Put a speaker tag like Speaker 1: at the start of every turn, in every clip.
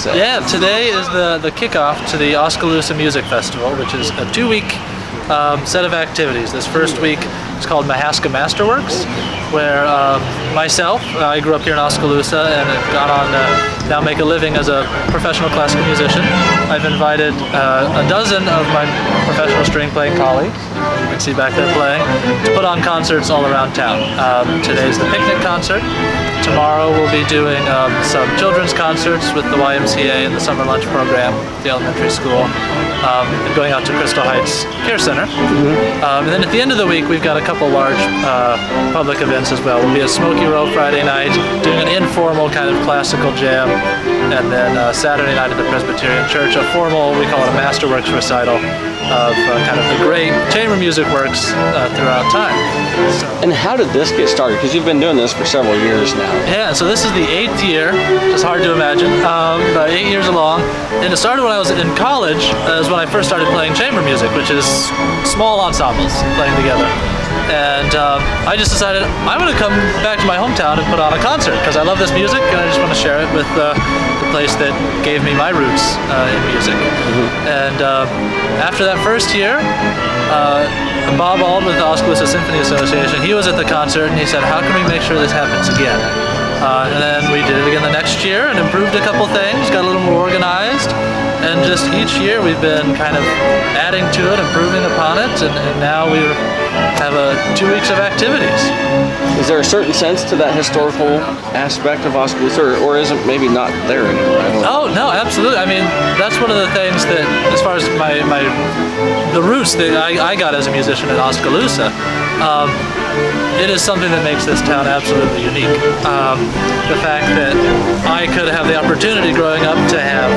Speaker 1: say?
Speaker 2: Yeah, today is the kickoff to the Oskaloosa Music Festival, which is a 2-week set of activities. This first week is called Mahaska Masterworks, where myself, I grew up here in Oskaloosa and have gone on to now make a living as a professional classical musician. I've invited a dozen of my professional string playing colleagues, you can see back there playing, to put on concerts all around town. Today's the picnic concert. Tomorrow we'll be doing some children's concerts with the YMCA and the summer lunch program at the elementary school, and going out to Crystal Heights Care Center. And then at the end of the week we've got a couple large public events as well. We'll be at Smoky Row Friday night doing an informal kind of classical jam, and then Saturday night at the Presbyterian Church a formal, we call it a Masterworks recital of kind of the great chamber music works throughout time.
Speaker 1: And how did this get started? Because you've been doing this for several years now.
Speaker 2: Yeah, so this is the 8th year, which is hard to imagine, but 8 years along. And it started when I was in college, is when I first started playing chamber music, which is small ensembles playing together. And I just decided I'm going to come back to my hometown and put on a concert because I love this music and I just want to share it with the place that gave me my roots in music. And after that first year, Bob Ald with the Oskaloosa Symphony Association, he was at the concert and he said, how can we make sure this happens again? And then we did it again the next year and improved a couple things, got a little more organized, and just each year we've been kind of adding to it, improving upon it, and now we have 2 weeks of activities.
Speaker 1: Is there a certain sense to that historical aspect of Oskaloosa, or is it maybe not there anymore?
Speaker 2: Oh, no, absolutely. I mean, that's one of the things that, as far as the roots that I got as a musician in Oskaloosa, it is something that makes this town absolutely unique. The fact that I could have the opportunity growing up to have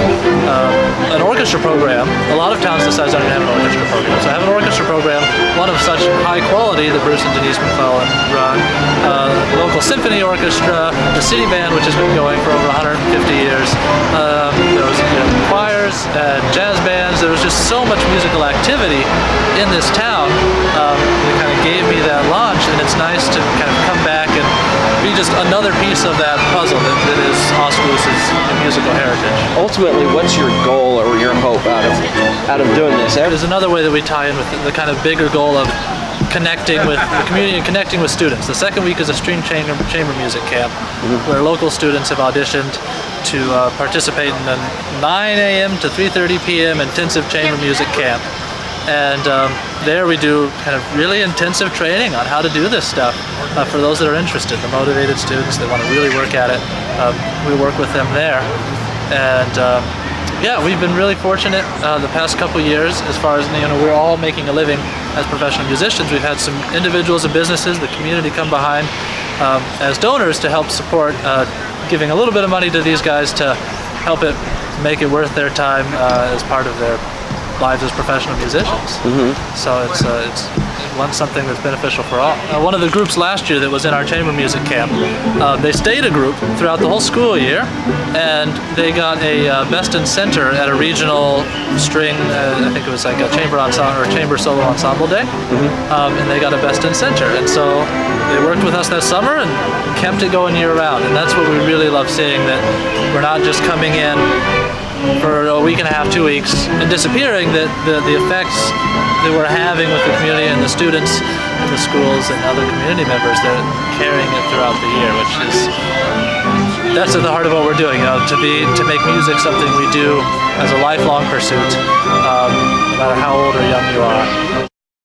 Speaker 2: an orchestra program. A lot of towns decide not to have an orchestra program. So I have an orchestra program, one of such high quality that Bruce and Denise McClellan run. The local symphony orchestra, the city band, which has been going for over 150 years. There was choirs and jazz bands. There was just so much musical activity in this town that kind of gave me that launch, and it's nice to kind of come back and be just another piece of that puzzle that is Oskaloosa's musical heritage.
Speaker 1: Ultimately, what's your goal or your hope out of doing this?
Speaker 2: There's another way that we tie in with the kind of bigger goal of connecting with the community and connecting with students. The second week is a string chamber music camp where local students have auditioned to participate in a 9 a.m. to 3:30 p.m. intensive chamber music camp. And there we do kind of really intensive training on how to do this stuff for those that are interested, the motivated students that want to really work at it. We work with them there. And yeah, we've been really fortunate the past couple years as far as, we're all making a living as professional musicians. We've had some individuals and businesses, the community come behind as donors to help support, giving a little bit of money to these guys to help it make it worth their time as part of their lives as professional musicians. So it's something that's beneficial for all. One of the groups last year that was in our chamber music camp, they stayed a group throughout the whole school year, and they got a best in center at a regional string, I think it was like a chamber ensemble or chamber solo ensemble day, and they got a best in center. And so they worked with us that summer and kept it going year round, and that's what we really love seeing, that we're not just coming in for a week and a half, 2 weeks, and disappearing, that the effects that we're having with the community and the students and the schools and other community members, they're carrying it throughout the year, which is, that's at the heart of what we're doing, to make music something we do as a lifelong pursuit, no matter how old or young you are.